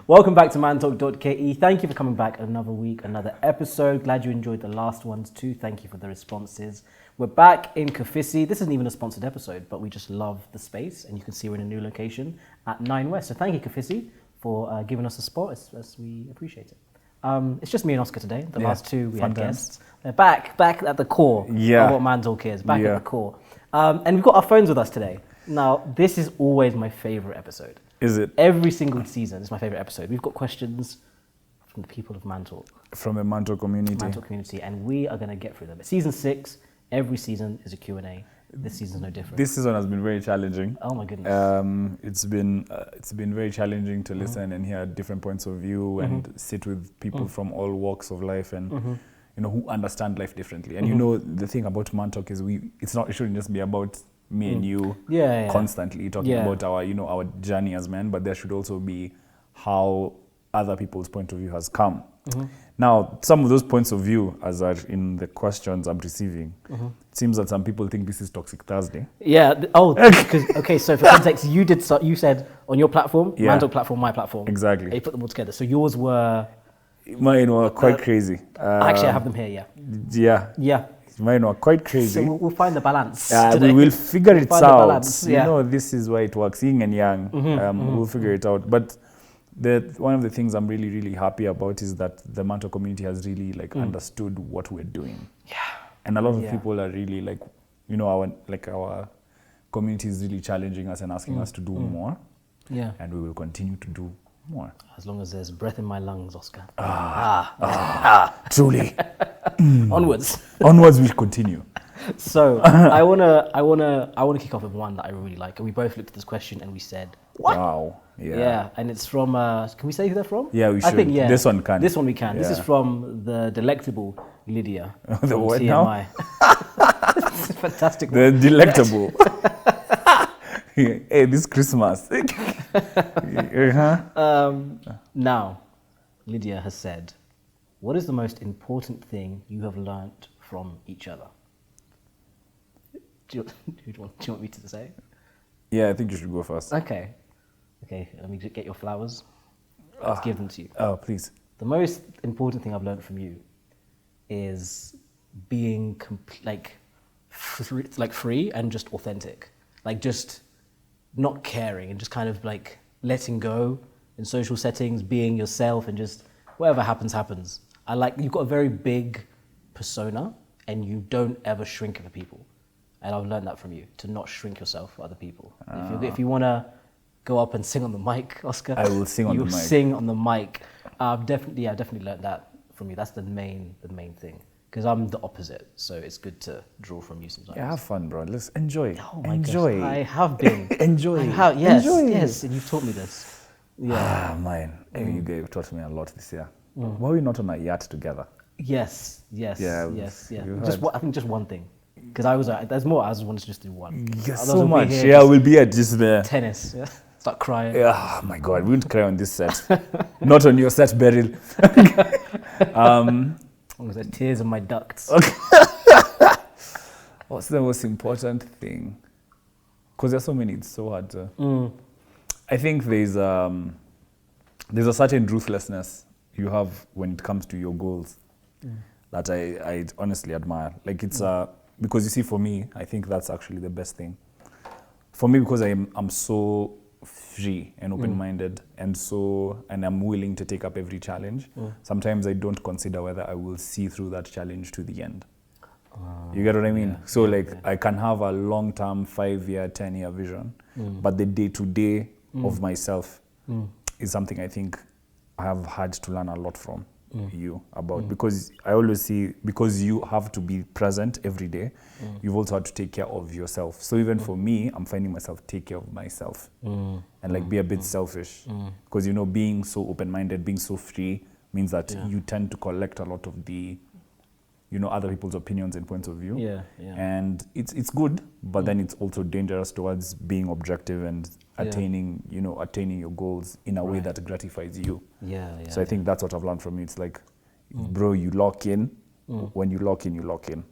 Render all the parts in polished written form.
Welcome back to Mantalk.ke. Thank you for coming back another week, another episode. Glad you enjoyed the last ones too. Thank you for the responses. We're back in Kofisi. This isn't even a sponsored episode, but we just love the space, and you can see we're in a new location at 9 West. So thank you, Kofisi, for giving us a spot, as we appreciate it. It's just me and Oscar today. The last two we had guests. They're back at the core of what Mantalk is, back at the core. And we've got our phones with us today. Now, this is always my favorite episode. Is it? Every single season is my favorite episode. We've got questions from the people of Mantalk. From the Manto community. And we are going to get through them. Season 6, every season is a Q&A. This season's no different. This season has been very challenging. Oh my goodness. It's been very challenging to listen and hear different points of view and sit with people from all walks of life and who understand life differently. And the thing about Mantalk is it shouldn't just be about me and you constantly talking about our journey as men, but there should also be how other people's point of view has come. Now, some of those points of view, as are in the questions I'm receiving, it seems that some people think this is Toxic Thursday. Yeah. Okay. So for context, you said on your platform, Mantalk platform, my platform. Exactly. You put them all together. So yours were. Mine were quite crazy. Actually, I have them here. Yeah. Mine were quite crazy. So we'll find the balance today. We will figure it out. This is why it works. Yin and yang. We'll figure it out. But one of the things I'm really, really happy about is that the Manto community has really understood what we're doing. Yeah. And a lot of people are really our community is really challenging us and asking us to do more. Yeah. And we will continue to do more. As long as there's breath in my lungs, Oscar. Truly. Onwards we continue. So I wanna kick off with one that I really like. And we both looked at this question and we said, what? Wow. Yeah. And it's from can we say who they're from? Yeah, we should. I think This one can. This one we can. Yeah. This is from the delectable Lydia. The what now? This is fantastic. The delectable. Hey, this Christmas. Now, Lydia has said, what is the most important thing you have learnt from each other? Do you want me to say? Yeah, I think you should go first. Okay, let me get your flowers. Let's give them to you. Oh, please. The most important thing I've learned from you is being free and just authentic. Like just not caring and just kind of like letting go in social settings, being yourself and just whatever happens. You've got a very big persona and you don't ever shrink for people. And I've learned that from you, to not shrink yourself for other people. If you want to go up and sing on the mic, Oscar, I will sing on the mic. You'll sing on the mic. I've definitely learned that from you. That's the main thing. Because I'm the opposite, so it's good to draw from you sometimes. Yeah, have fun, bro. Let's enjoy. Oh my gosh, I have been. Enjoy. Yes, and you've taught me this. Yeah. Man. You guys taught me a lot this year. Why are we not on a yacht together? Yes. Yeah. I think just one thing. Because there's more. I just wanted to just do one. Yes, so much. Yeah, we'll be at just the tennis. Yeah. Start crying. Oh my God, we won't cry on this set. Not on your set, Beryl. There's tears in my ducts. What's the most important thing? Because there's so many, it's so hard to. I think there's a certain ruthlessness you have when it comes to your goals that I honestly admire. Like it's because you see, for me, I think that's actually the best thing. For me, because I'm so free and open-minded and I'm willing to take up every challenge. Sometimes I don't consider whether I will see through that challenge to the end. You get what I mean? I can have a long-term 5-year, 10-year vision, but the day-to-day of myself is something I think I have had to learn a lot from you about, because I always see, because you have to be present every day, you've also had to take care of yourself. So even for me, I'm finding myself take care of myself and be a bit selfish, because being so open-minded, being so free means that you tend to collect a lot of the other people's opinions and points of view. And it's good, but then it's also dangerous towards being objective and attaining your goals in a way that gratifies you. So I think that's what I've learned from you. It's like, bro, you lock in. When you lock in, you lock in.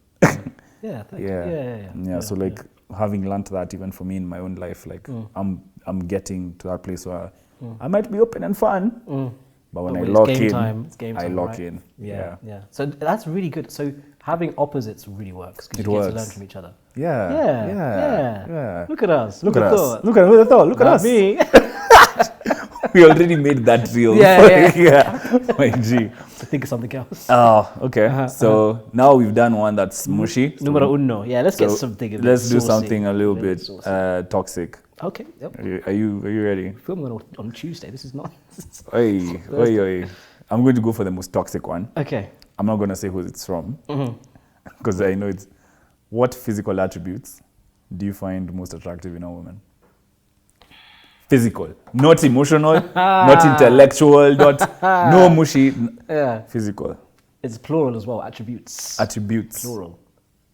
So having learned that, even for me in my own life, I'm getting to that place where I might be open and fun, but when I it's lock game in, time, it's game I time, lock right? in. Yeah. So that's really good. So having opposites really works because It you get to works. learn from each other. Yeah. Look at us. Look Look at at us. thought. Look at who thought. Look at Not us. me. We already made that real. Yeah. My G. So think of something else. Oh, okay. So now we've done one that's mushy. So Numero uno. Yeah, let's get something. Let's do saucy. something a little bit saucy. toxic. Okay. Yep. Are you ready? Filming on Tuesday. This is not. Oi. I'm going to go for the most toxic one. Okay. I'm not going to say who it's from because I know it's. What physical attributes do you find most attractive in a woman? Physical, not emotional, not intellectual, no mushy. Yeah. Physical. It's plural as well. Attributes. Attributes. Plural.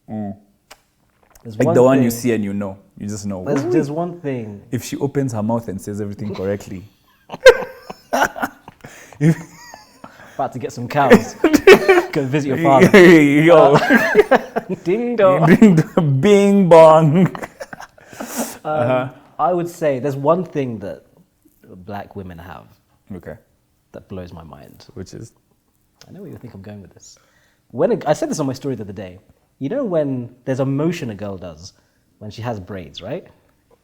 There's Like the one thing- you see and you know. You just know. There's one thing. If she opens her mouth and says everything correctly. About to get some cows. Go visit your father. Yo. Ding dong. Bing bong. I would say there's one thing that black women have Okay. that blows my mind. Which is? I know where you think I'm going with this. I said this on my story the other day. You know when there's a motion a girl does when she has braids, right?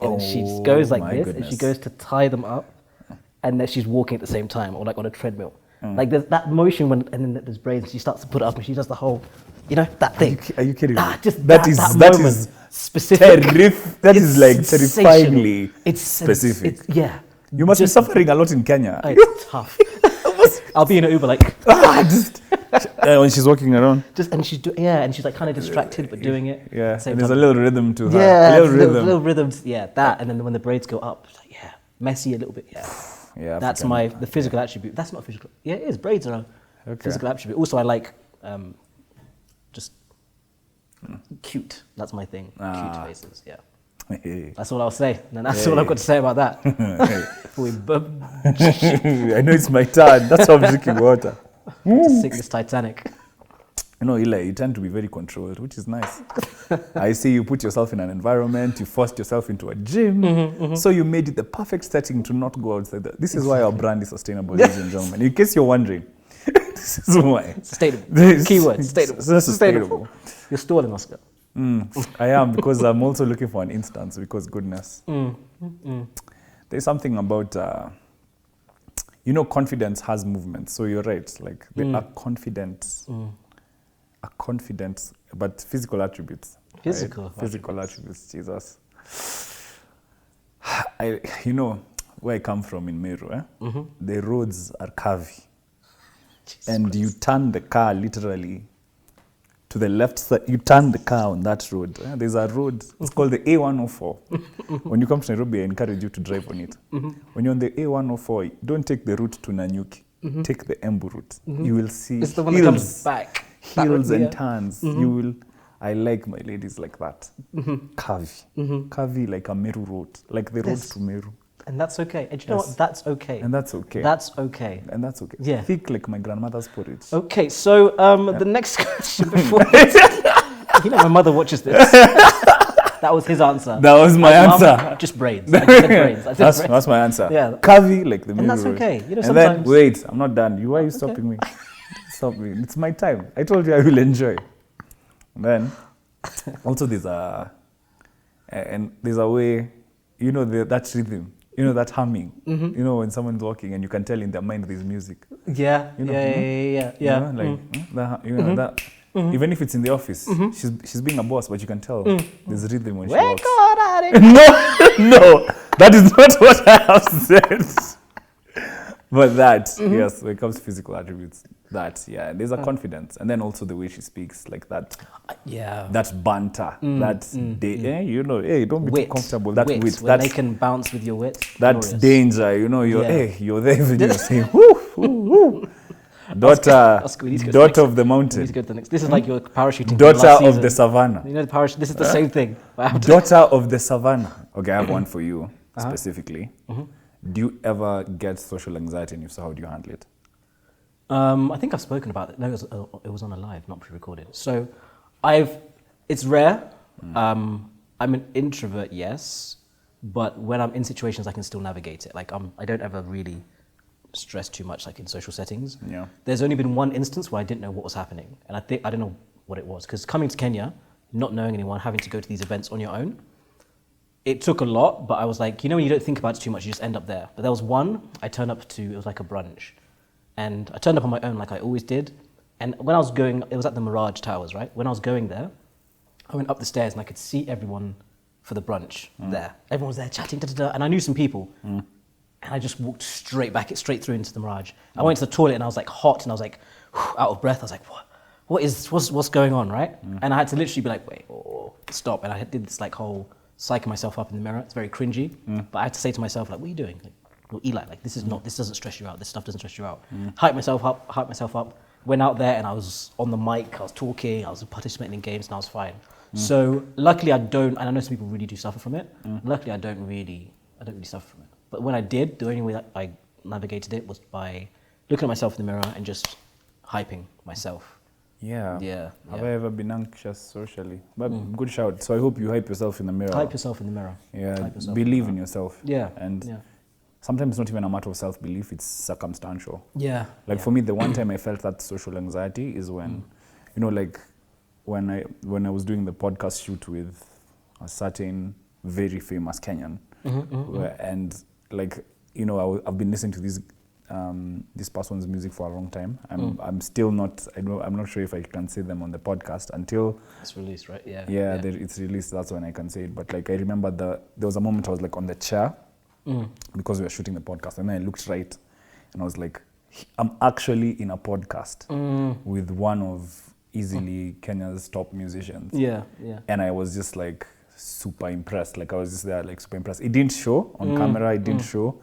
And she goes like my this, and she goodness. goes to tie them up, and then she's walking at the same time, or like on a treadmill. Like there's that motion when, and then there's braids, and she starts to put it up, and she does the whole, that thing. Are you kidding me? Just that moment, is specific. That is like sensational. terrifyingly It's specific. Yeah. You must be suffering a lot in Kenya. It's tough. I'll be in an Uber like When she's walking around. and she's like kind of distracted but doing it. Yeah, Same and there's time. a little rhythm to her. Yeah, a little rhythm. little rhythms. Yeah, that, and then when the braids go up, it's like, messy a little bit. Yeah, Yeah, that's the physical attribute. That's not physical. Yeah, it is. Braids are a physical attribute. Also, I like just cute. That's my thing. Cute faces. Yeah. That's all I'll say. And that's all I've got to say about that. I know it's my turn. That's why I'm drinking water. To sink this Titanic. You know, Eli, you tend to be very controlled, which is nice. I see you put yourself in an environment, you forced yourself into a gym, so you made it the perfect setting to not go outside. This is why our brand is sustainable, ladies and gentlemen. In case you're wondering, this is why. Sustainable. Keyword, sustainable. Sustainable. You're stalling, Oscar. I am, because I'm also looking for an instance, because goodness. There's something about, confidence has movement. So you're right, like they are confident. Are confident, but physical attributes. Physical attributes, Jesus. Where I come from in Meru, the roads are curvy. And you turn the car literally to the left side. You turn the car on that road. There's a road, it's called the A104. When you come to Nairobi, I encourage you to drive on it. When you're on the A104, don't take the route to Nanyuki. Take the Embu route. You will see It's the one that comes back. hills and turns. You will. I like my ladies like that. Curvy. Curvy like a Meru road. Like the road to Meru. And that's okay. And you know what? That's okay. And that's okay. That's okay. And that's okay. Yeah. Thick like my grandmother's porridge. Okay, so the next question before... my mother watches this. That was his answer. That was my answer. Mom, just braids. I said braids. That's my answer. Yeah. Curvy like the Meru And that's road. okay. And Sometimes... then, wait, I'm not done. Why are you stopping me? Stop me. It's my time. I told you I will enjoy. And then, also there's a way, that rhythm, that humming, when someone's walking and you can tell in their mind there's music. Yeah. That. Even if it's in the office, she's being a boss, but you can tell there's rhythm when she walks. No, that is not what I have said. But that, yes, when it comes to physical attributes, there's a confidence. And then also the way she speaks, like that. That banter, hey, don't be wit. too comfortable. That wit. When they can bounce with your wit. That Glorious. danger, you're there when you're saying, woo. Daughter of the mountain. We need to go to the next. This is like your parachuting. Daughter of the savannah. The parachute. This is the same thing. Daughter of the savannah. Okay, I have one for you specifically. Do you ever get social anxiety, and if so, how do you handle it? I think I've spoken about it. No, it was on a live, not pre-recorded. So, it's rare. I'm an introvert, yes, but when I'm in situations, I can still navigate it. Like I don't ever really stress too much, like in social settings. Yeah. There's only been one instance where I didn't know what was happening, and I don't know what it was, because coming to Kenya, not knowing anyone, having to go to these events on your own, it took a lot. But I was like, when you don't think about it too much, you just end up there. But there was one I turned up to. It was like a brunch, and I turned up on my own, like I always did. And when I was going, it was at the Mirage Towers, right? When I was going there, I went up the stairs and I could see everyone for the brunch there. Everyone was there chatting, and I knew some people. And I just walked straight through into the Mirage. I went to the toilet and I was like hot and I was like out of breath. I was like, what's going on, right? And I had to literally be like, wait, stop. And I did this like whole psyching myself up in the mirror. It's very cringy, but I had to say to myself, like, what are you doing? Like, well, Eli, like this doesn't stress you out. This stuff doesn't stress you out. Hype myself up. Went out there and I was on the mic. I was talking. I was participating in games and I was fine. So luckily I don't, and I know some people really do suffer from it. Luckily I don't really suffer from it. But when I did, the only way that I navigated it was by looking at myself in the mirror and just hyping myself. Yeah. Yeah. Have I ever been anxious socially? But good shout. So I hope you hype yourself in the mirror. Hype yourself in the mirror. Yeah. Believe in yourself. Yeah. And sometimes it's not even a matter of self-belief, it's circumstantial. Yeah. Like for me, the one time I felt that social anxiety is when, like when I was doing the podcast shoot with a certain very famous Kenyan, and like, I've been listening to this person's music for a long time. I'm still not, I'm not sure if I can say them on the podcast until it's released, right? Yeah. It's released. That's when I can say it. But like, I remember there was a moment I was like on the chair because we were shooting the podcast, and then I looked right and I was like, I'm actually in a podcast with one of easily Kenya's top musicians. Yeah. And I was just like super impressed. Like I was just there like super impressed. It didn't show on camera, it didn't show,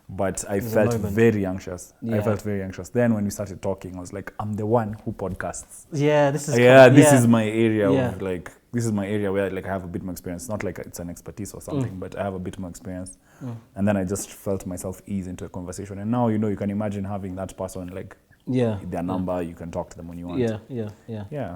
but I felt very anxious. Yeah. I felt very anxious. Then when we started talking, I was like, I'm the one who podcasts. Yeah, this is this is my area of like, this is my area where like I have a bit more experience. Not like it's an expertise or something, but I have a bit more experience. And then I just felt myself ease into a conversation. And now, you can imagine having that person like their number, you can talk to them when you want. Yeah.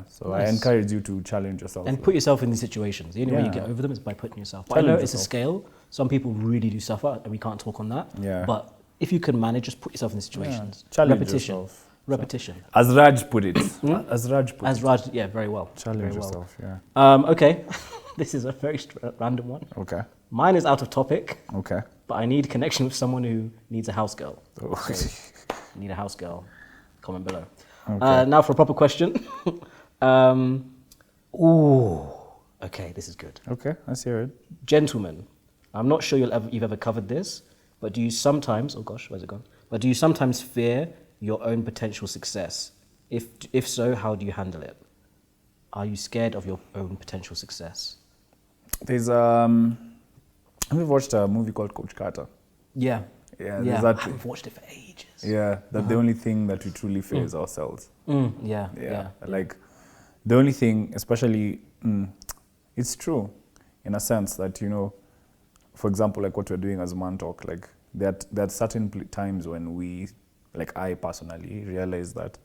So Nice. I encourage you to challenge yourself. And put yourself in these situations. The only way you get over them is by putting yourself. But I know it's a scale. Some people really do suffer, and we can't talk on that. Yeah. But if you can manage, just put yourself in these situations. Challenge Repetition. yourself. Repetition. As Raj put it. Very well. Challenge yourself, Okay. This is a very random one. Okay. Mine is out of topic. Okay. But I need connection with someone who needs a house girl. Okay. So, need a house girl. Comment below. Okay. Now for a proper question. Okay, this is good. Okay, let's hear it. Gentlemen, I'm not sure you've ever covered this, but do you sometimes, oh gosh, where's it gone? But do you sometimes fear your own potential success? If so, how do you handle it? Are you scared of your own potential success? There's we've watched a movie called Coach Carter. Yeah. Yeah, I haven't watched it for ages. Yeah, that the only thing that we truly fear is ourselves. Yeah. Like the only thing, especially, it's true in a sense that, for example, like what we're doing as Mantalk, like there are certain times when we, like I personally, realize that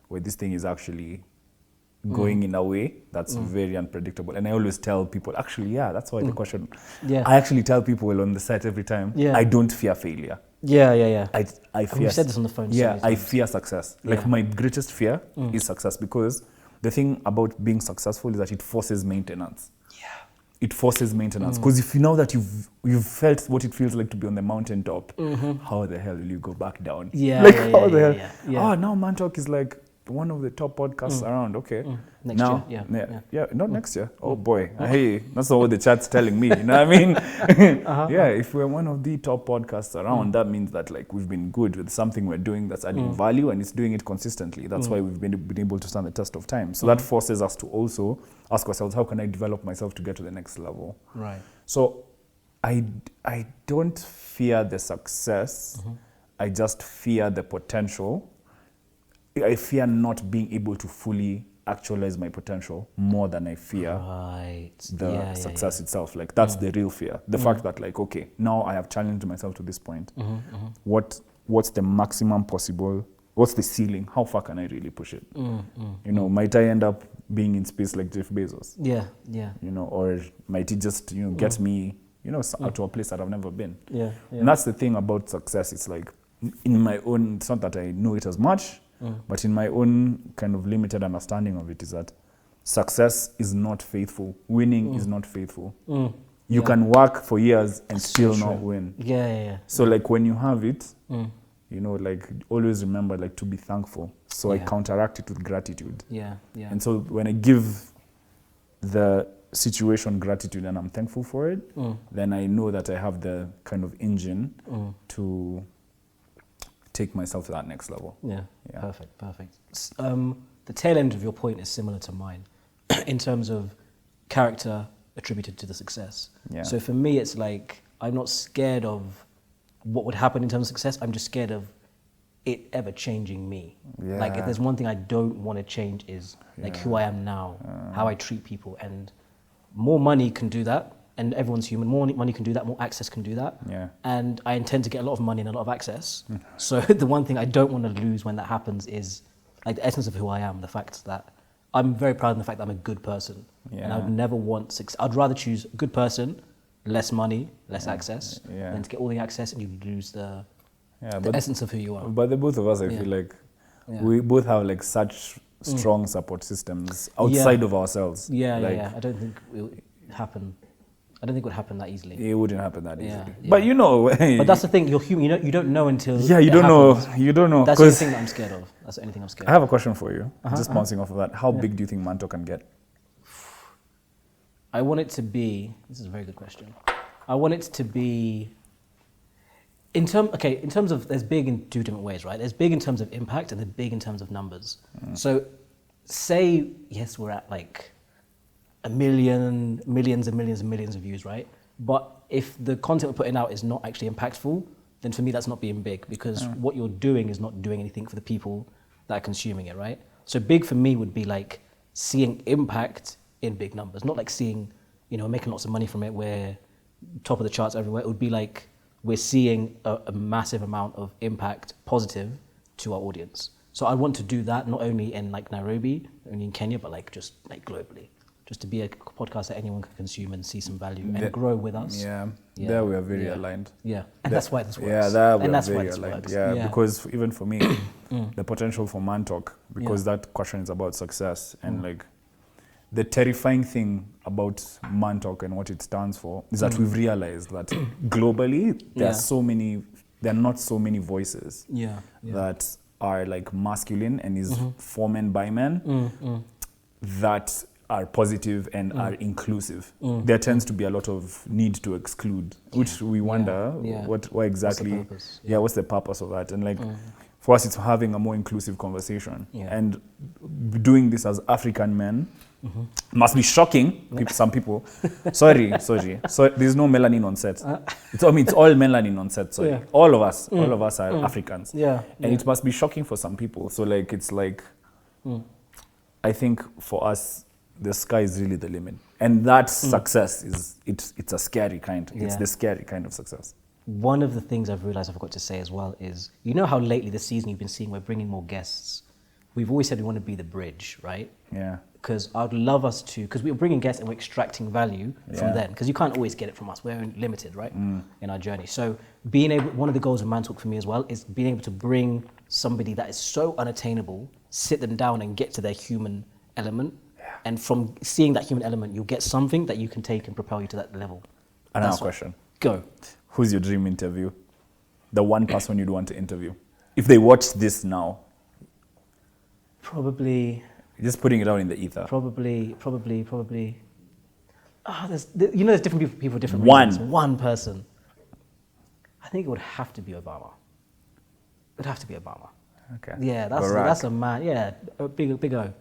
this thing is actually going in a way that's very unpredictable. And I always tell people, actually, that's why the question. Yeah. I actually tell people on the set every time, I don't fear failure. Yeah. I fear. We've said this on the phone. Yeah, I fear success. Like my greatest fear is success, because the thing about being successful is that it forces maintenance. Yeah. It forces maintenance, because if you know that you've felt what it feels like to be on the mountaintop, how the hell will you go back down? Yeah. How the hell? Yeah. Oh, now Mantalk is like one of the top podcasts around. Okay. Next year. Yeah, not next year. Oh boy. Hey, that's what the chat's telling me. You know what I mean? Yeah, if we're one of the top podcasts around, that means that like we've been good with something we're doing that's adding value, and it's doing it consistently. That's why we've been able to stand the test of time. So that forces us to also ask ourselves, how can I develop myself to get to the next level? Right. So I don't fear the success. I just fear the potential. I fear not being able to fully actualize my potential more than I fear the success itself. Like that's the real fear. The fact that like, okay, now I have challenged myself to this point. What's the maximum possible? What's the ceiling? How far can I really push it? Might I end up being in space like Jeff Bezos? Yeah. Or might it just, get me, to a place that I've never been. Yeah. And that's the thing about success. It's like, in my own, it's not that I know it as much, but in my own kind of limited understanding of it is that success is not faithful. Winning is not faithful. You can work for years and still not win. Yeah. So like when you have it, like always remember like to be thankful. So I counteract it with gratitude. Yeah. And so when I give the situation gratitude and I'm thankful for it, then I know that I have the kind of engine to take myself to that next level. Yeah. Perfect. The tail end of your point is similar to mine in terms of character attributed to the success. Yeah. So for me, it's like, I'm not scared of what would happen in terms of success. I'm just scared of it ever changing me. Yeah. Like if there's one thing I don't want to change is like who I am now, how I treat people, and more money can do that. And everyone's human. More money can do that. More access can do that. Yeah. And I intend to get a lot of money and a lot of access. So the one thing I don't want to lose when that happens is like the essence of who I am. The fact that I'm very proud of the fact that I'm a good person. Yeah. And I would never want success. I'd rather choose a good person, less money, less access, than to get all the access and you lose the essence of who you are. But the both of us, I feel like we both have like such strong support systems outside of ourselves. Yeah. I don't think it would happen. I don't think it would happen that easily. It wouldn't happen that easily. Yeah. But but that's the thing. You're human. You don't know until you don't know. You don't know. That's the only thing that I'm scared of. That's the only thing I'm scared of. I have a question for you. Just bouncing off of that. How big do you think Manto can get? I want it to be. This is a very good question. I want it to be. In terms of, there's big in two different ways, right? There's big in terms of impact and there's big in terms of numbers. So, say yes, we're at like a million, millions and millions and millions of views, right? But if the content we're putting out is not actually impactful, then for me that's not being big, because what you're doing is not doing anything for the people that are consuming it, right? So big for me would be like seeing impact in big numbers, not like seeing, making lots of money from it, we're top of the charts everywhere. It would be like we're seeing a massive amount of impact, positive, to our audience. So I want to do that not only in like Nairobi, only in Kenya, but like just like globally. Just to be a podcast that anyone can consume and see some value and grow with us. Yeah. There we are very aligned. Yeah, and that's why this works. Yeah, there we and are that's very why this aligned. works. Yeah, because even for me, the potential for Mantalk, because that question is about success, and like the terrifying thing about Mantalk and what it stands for is that we've realized that globally there are not so many voices that are like masculine and is for men by men that are positive and are inclusive. There tends to be a lot of need to exclude, which we wonder what exactly, what's the purpose of that? And like for us, it's having a more inclusive conversation. And doing this as African men must be shocking some people. Sorry. So there's no melanin on set. It's all melanin on set. Sorry, all of us are Africans. And it must be shocking for some people. So like it's like, I think for us, the sky is really the limit, and that success is it's a scary kind. It's the scary kind of success. One of the things I've realized I forgot to say as well is, how lately this season you've been seeing we're bringing more guests. We've always said we want to be the bridge, right? Yeah. Because I'd love us to, because we're bringing guests and we're extracting value from them, because you can't always get it from us. We're limited, right, in our journey. So one of the goals of Mantalk for me as well is being able to bring somebody that is so unattainable, sit them down and get to their human element. And from seeing that human element, you'll get something that you can take and propel you to that level. Another question. Go. Who's your dream interview? The one person you'd want to interview? If they watch this now. Probably. Just putting it out in the ether. Probably. There's different people for different reasons. One person. I think it would have to be Obama. It would have to be Obama. Okay. Yeah, that's a man. Yeah, big O.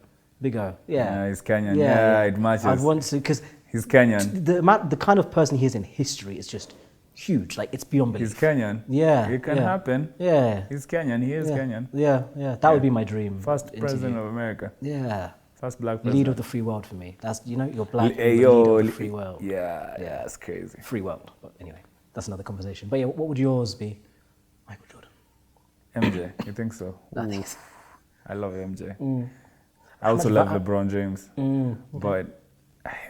Yeah, he's Kenyan. Yeah, it matches. I'd want to, because he's Kenyan. The kind of person he is in history is just huge. Like, it's beyond belief. He's Kenyan. Yeah, it can happen. Yeah, he's Kenyan. He is Kenyan. Yeah. That would be my dream. First president of America. Yeah. First black president. Leader of the free world for me. That's you're black. Leader of the free world. Yeah, that's crazy. Free world. But anyway, that's another conversation. But yeah, what would yours be? Michael Jordan. MJ. You think so? I think so. I love MJ. I also love LeBron James, but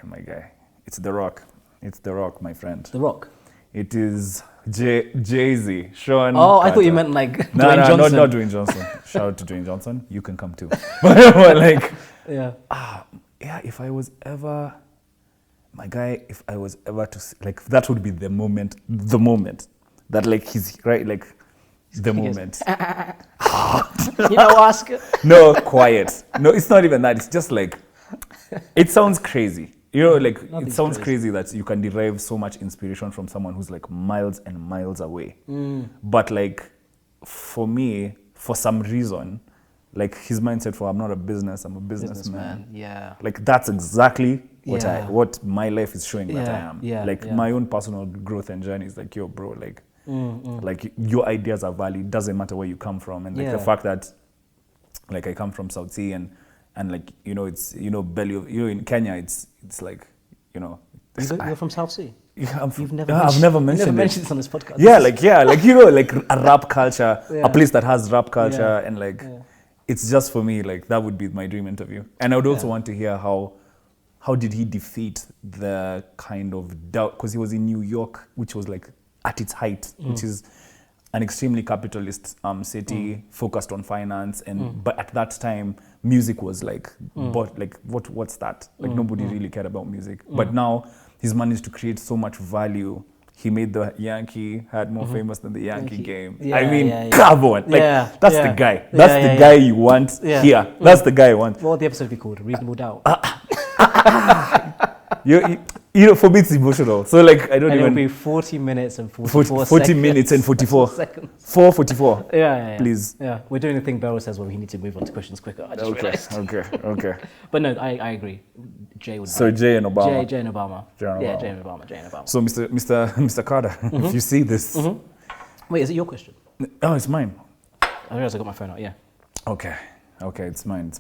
my guy, it's The Rock. It's The Rock, my friend. The Rock. It is Jay-Z, Sean Oh, I thought you Carter. meant like No, Dwayne Johnson. not Dwayne Johnson. Shout out to Dwayne Johnson. You can come too. But like, Yeah. yeah, if I was ever, my guy, if I was ever to, like, that would be the moment that like he's right, like the moment. You know, Oscar. No, quiet. No, it's not even that. It's just like, it sounds crazy. You know, like, Nothing's it sounds crazy that you can derive so much inspiration from someone who's like miles and miles away. But like, for me, for some reason, like his mindset for I'm not a business, I'm a businessman. Yeah. Like that's exactly what Yeah. what my life is showing that I am. Yeah, Like yeah. my own personal growth and journey is like, yo, bro, like your ideas are valid. Doesn't matter where you come from, and like the Yeah. fact that like I come from Saucey and like it's belly of in Kenya it's like You're from South Sea. I've You've never mentioned it. this on this podcast. Yeah, like like a rap culture, Yeah. a place that has rap culture, Yeah. and like it's just for me like that would be my dream interview. And I would also want to hear how did he defeat the kind of doubt, because he was in New York, which was like at its height, which is an extremely capitalist city focused on finance, and but at that time music was like but like what's that, like nobody really cared about music. But now he's managed to create so much value. He made the Yankee hat more famous than the Yankee game. Yeah, I mean, yeah. come on, like that's Yeah. the guy. Yeah, That's the guy you want Yeah. here. That's the guy you want. What would the episode be called? Reasonable Doubt. You know, for me it's emotional. So like I don't And even it'll be 40 minutes and 44 40 seconds. minutes and 44 seconds. 4:44. Yeah. Please. Yeah, we're doing the thing Beryl says when we need to move on to questions quicker. I just realized. Okay. But no, I agree. Jay would So be. Jay and Obama. Jay and Obama. Jay and Yeah, Obama. Jay and Obama. So Mr. Carter, if you see this, Wait, is it your question? oh, it's mine. I realized I got my phone out, yeah. Okay, it's mine.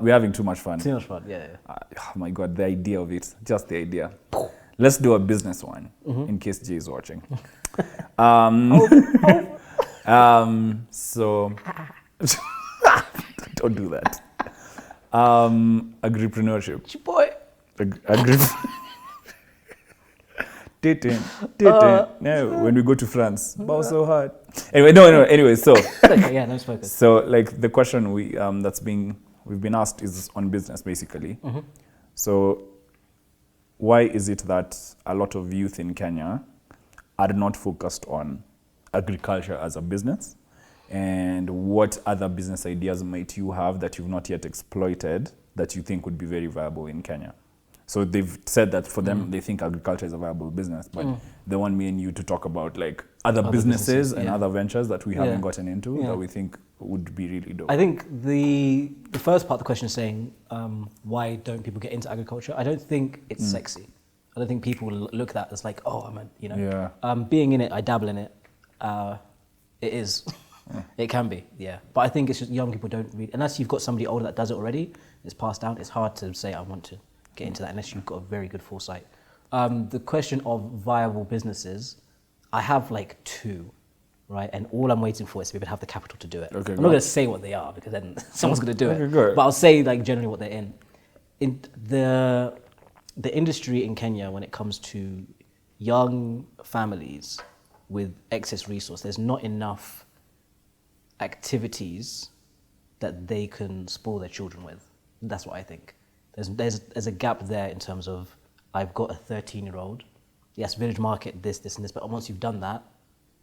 We're having too much fun. Too much fun, yeah. Oh my God, the idea of it, just the idea. Let's do a business one in case Jay is watching. So don't do that. Agripreneurship. Your boy. Dating. No, when we go to France, bow so hard. Anyway, so Okay, yeah, let's focus. so like the question we've been asked is on business basically. So why is it that a lot of youth in Kenya are not focused on agriculture as a business? And what other business ideas might you have that you've not yet exploited that you think would be very viable in Kenya? So they've said that for them, they think agriculture is a viable business, but they want me and you to talk about like other businesses and other ventures that we haven't gotten into that we think would be really dope. I think the first part of the question is saying, why don't people get into agriculture? I don't think it's sexy. I don't think people look at that as like, oh, being in it, I dabble in it. It is. It can be, yeah. But I think it's just young people don't read. Unless you've got somebody older that does it already, it's passed down, it's hard to say I want to get into that unless you've got a very good foresight. The question of viable businesses, I have like two, right? And all I'm waiting for is to be able to have the capital to do it. Okay, I'm not going to say what they are because then someone's going to do Okay, it. good. But I'll say like generally what they're in. In the industry in Kenya, when it comes to young families with excess resource, there's not enough activities that they can spoil their children with. That's what I think. There's a gap there in terms of I've got a 13-year-old. Yes, village market, this and this, but once you've done that,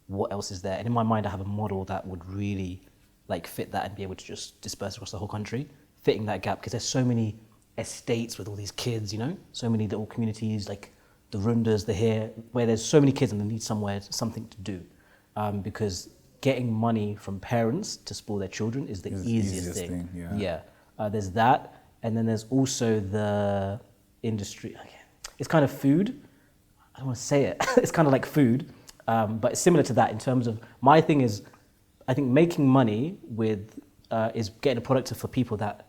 what else is there? And in my mind, I have a model that would really like fit that and be able to just disperse across the whole country, fitting that gap because there's so many estates with all these kids, so many little communities like the Rundas, the here, where there's so many kids and they need something to do, because getting money from parents to spoil their children is the easiest thing. There's that. And then there's also the industry. It's kind of food. I don't want to say it. It's kind of like food, but it's similar to that in terms of my thing is, I think making money is getting a product for people that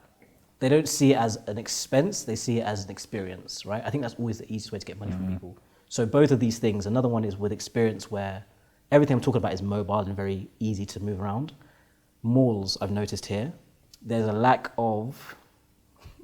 they don't see it as an expense. They see it as an experience, right? I think that's always the easiest way to get money from people. So both of these things. Another one is with experience where everything I'm talking about is mobile and very easy to move around. Malls, I've noticed here, there's a lack of.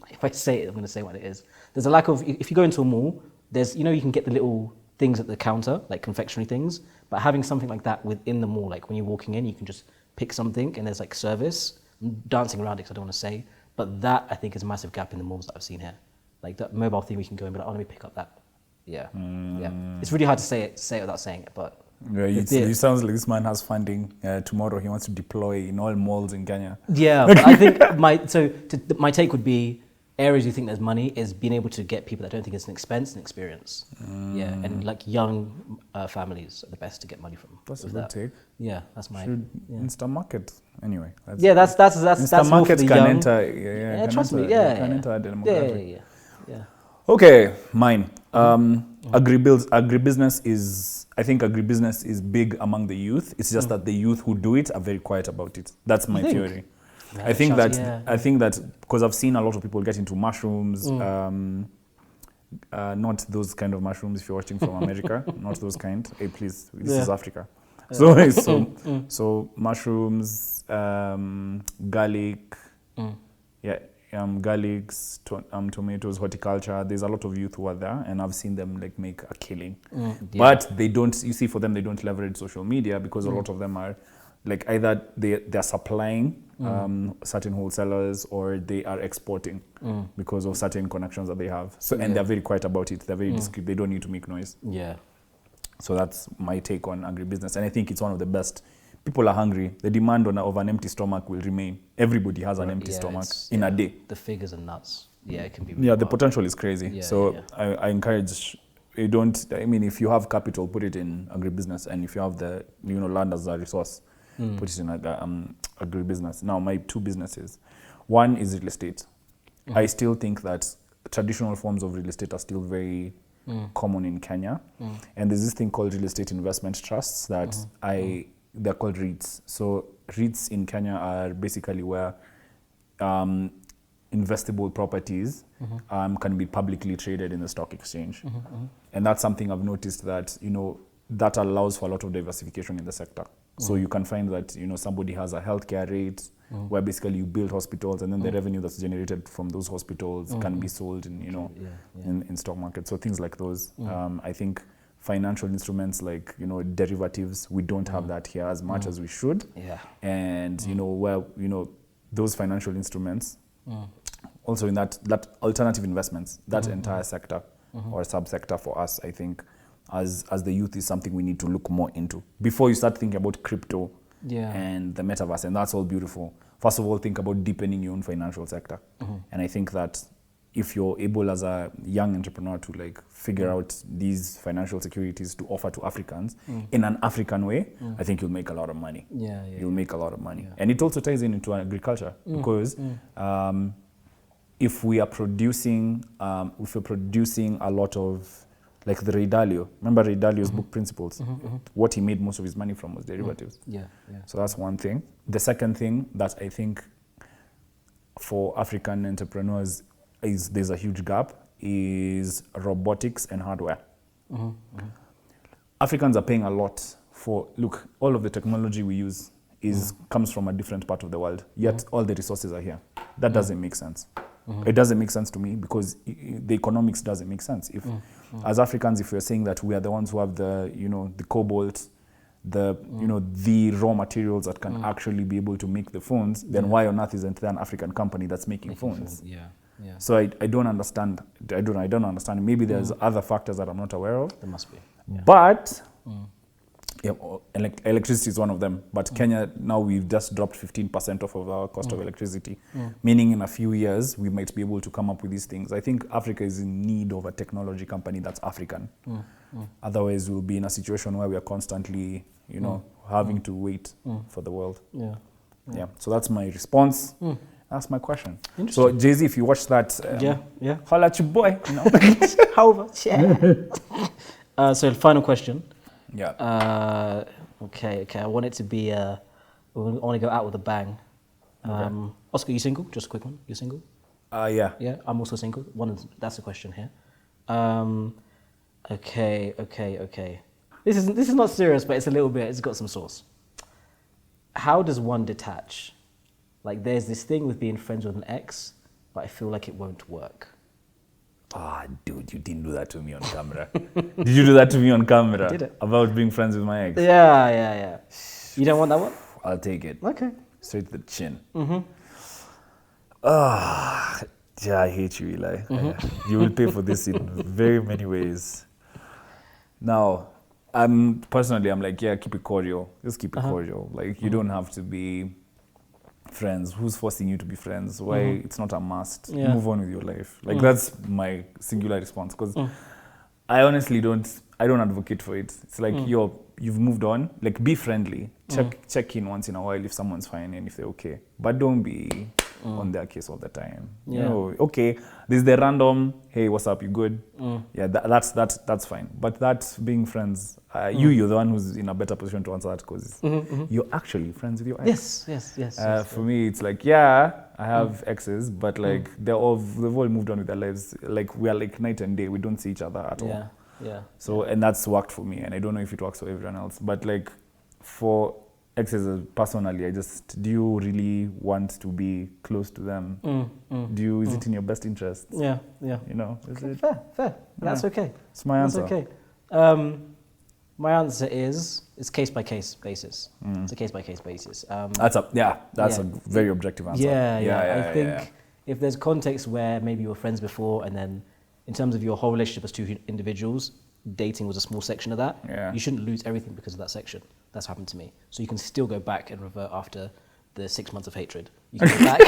If I say it, I'm going to say what it is. There's a lack of, if you go into a mall, there's, you can get the little things at the counter, like confectionery things, but having something like that within the mall, like when you're walking in, you can just pick something and there's like service. I'm dancing around it because I don't want to say, but that I think is a massive gap in the malls that I've seen here. Like that mobile thing, we can go and be like, oh, let me pick up that. Yeah, yeah. It's really hard to say it without saying it, but. Yeah, it sounds like this man has funding. Tomorrow he wants to deploy in all malls in Kenya. Yeah, but I think my take would be areas you think there's money is being able to get people that don't think it's an expense and experience. Yeah, and like young families are the best to get money from. That's a good take. Yeah, that's my. Instant market anyway. That's Instant more for markets the can young. enter. Trust me. Yeah, can enter a demographic. Yeah. Okay, mine. Agribusiness is, I think agribusiness is big among the youth. It's just that the youth who do it are very quiet about it. That's my theory. I think that because I've seen a lot of people get into mushrooms, not those kind of mushrooms if you're watching from America, not those kind. Hey, please, this is Africa. So mushrooms, garlic, garlics, tomatoes, horticulture. There's a lot of youth who are there, and I've seen them like make a killing. But they don't. You see, for them, they don't leverage social media because a lot of them are like either they're supplying certain wholesalers or they are exporting because of certain connections that they have. So and they're very quiet about it. They're very discreet. They don't need to make noise. Yeah. So that's my take on agribusiness, and I think it's one of the best. People are hungry. The demand of an empty stomach will remain. Everybody has an empty stomach in a day. The figures are nuts. Yeah, it can be. Really the potential is crazy. I encourage. You don't. I mean, if you have capital, put it in agribusiness, and if you have the land as a resource, put it in agribusiness. Now, my two businesses. One is real estate. I still think that traditional forms of real estate are still very common in Kenya, and there's this thing called real estate investment trusts that they're called REITs. So REITs in Kenya are basically where investable properties can be publicly traded in the stock exchange. And that's something I've noticed that, that allows for a lot of diversification in the sector. So you can find that, somebody has a healthcare rate where basically you build hospitals and then the revenue that's generated from those hospitals can be sold in, in stock market. So things like those, I think financial instruments like, derivatives, we don't have that here as much as we should. Yeah. And, those financial instruments, also in that alternative investments, that entire sector or subsector for us, I think, as the youth is something we need to look more into. Before you start thinking about crypto and the metaverse, and that's all beautiful. First of all, think about deepening your own financial sector. And I think that if you're able as a young entrepreneur to like figure out these financial securities to offer to Africans in an African way, I think you'll make a lot of money. You'll make a lot of money. And it also ties into agriculture because if we are producing, a lot of like the Ray Dalio, remember Ray Dalio's book Principles? What he made most of his money from was derivatives. So that's one thing. The second thing that I think for African entrepreneurs there's a huge gap is robotics and hardware. Africans are paying a lot for, look, all of the technology we use comes from a different part of the world, yet all the resources are here. That doesn't make sense. It doesn't make sense to me because the economics doesn't make sense. If as Africans, if we're saying that we are the ones who have the, the cobalt, the raw materials that can actually be able to make the phones, then why on earth isn't there an African company that's making phones? So I don't understand. I don't understand. Maybe there's other factors that I'm not aware of. There must be. But electricity is one of them. But Kenya, now we've just dropped 15% off of our cost of electricity, meaning in a few years we might be able to come up with these things. I think Africa is in need of a technology company that's African. Otherwise, we'll be in a situation where we are constantly, having to wait for the world. So that's my response. That's my question. So Jay-Z, if you watch that, holla at your boy. However, so final question. Okay. I want it to be. I want to go out with a bang. Oscar, you single? Just a quick one. You single? Yeah. Yeah, I'm also single. That's the question here. Okay. This is not serious, but it's a little bit. It's got some sauce. How does one detach? Like, there's this thing with being friends with an ex, but I feel like it won't work. Dude, you didn't do that to me on camera. Did you do that to me on camera? I did it. About being friends with my ex? Yeah. You don't want that one? I'll take it. Okay. Straight to the chin. Mm-hmm. Yeah, I hate you, Eli. You will pay for this in very many ways. Now, I'm like, yeah, keep it cordial. Just keep it cordial. Like, you don't have to be friends. Who's forcing you to be friends? Why? It's not a must. Yeah. Move on with your life. Like, that's my singular response. Because I honestly don't advocate for it. It's like, you've moved on. Like, be friendly. Check in once in a while if someone's fine and if they're okay. But don't be on their case all the time. Yeah. You know, okay, there's the random, hey, what's up, you good? Yeah, that's fine. But that being friends, you're the one who's in a better position to answer that because you're actually friends with your ex. Yes. For me, it's like, yeah, I have exes, but like they've all moved on with their lives. Like we are like night and day. We don't see each other at all. Yeah. So, and that's worked for me. And I don't know if it works for everyone else. But like for exes personally, do you really want to be close to them? Is it in your best interest? Yeah. You know, is it? Fair. That's okay. It's my answer. That's okay. My answer is it's case by case basis. It's a case by case basis. That's a very objective answer. I think if there's context where maybe you were friends before and then in terms of your whole relationship as two individuals, dating was a small section of that. Yeah. You shouldn't lose everything because of that section. That's happened to me. So you can still go back and revert after the 6 months of hatred. You can go back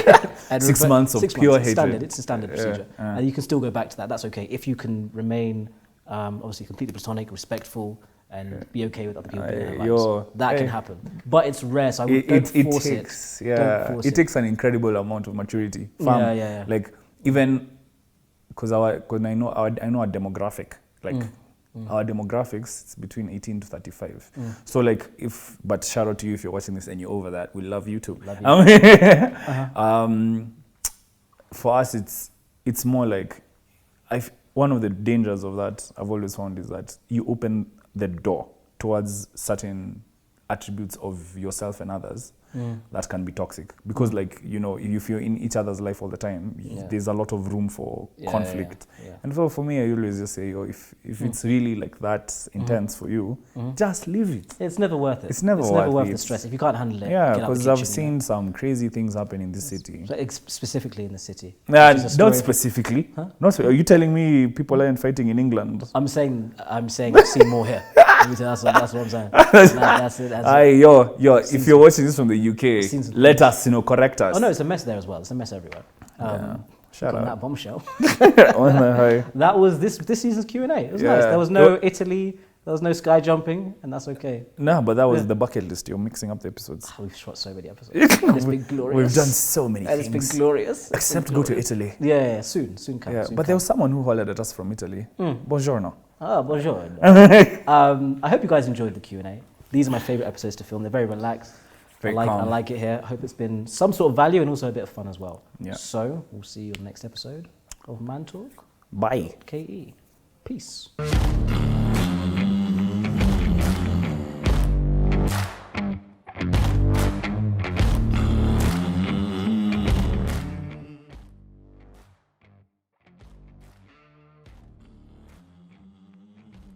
and 6 months of pure hatred. It's a standard procedure. And you can still go back to that. That's okay. If you can remain obviously completely platonic, respectful, and be okay with other people being in their lives. That can happen. But it's rare, so don't force it. Yeah, it takes an incredible amount of maturity. Yeah. Like, even, because I know our demographic, like, our demographics, it's between 18 to 35. So like, but shout out to you if you're watching this and you're over that, we love you too. For us, it's more like, one of the dangers of that I've always found is that you open the door towards certain attributes of yourself and others that can be toxic. Because like, you know, if you're in each other's life all the time, there's a lot of room for conflict. Yeah. And so for me, I always just say, if it's really like that intense for you, just leave it. It's never worth it. It's never worth the stress. If you can't handle it, yeah, get out the because I've kitchen, seen some crazy things happen in this city. Specifically in the city. Not specifically. Huh? Are you telling me people aren't fighting in England? I'm saying I've seen more here. That's what I'm saying. That's it. If you're watching this from the UK, let us, correct us. Oh no, it's a mess there as well. It's a mess everywhere. Shout out. That bombshell. That was this season's Q&A. It was nice. There was no Italy. There was no sky jumping, and that's okay. No, but that was the bucket list. You're mixing up the episodes. We've shot so many episodes. It's been glorious. We've done so many things. It's been glorious. Except go to Italy. Yeah, soon come. Yeah, but there was someone who hollered at us from Italy. Buongiorno. Bonjour. I hope you guys enjoyed the Q&A. These are my favorite episodes to film. They're very relaxed. I like it here. I hope it's been some sort of value and also a bit of fun as well. Yeah. So we'll see you on the next episode of Mantalk. Bye. KE. Peace.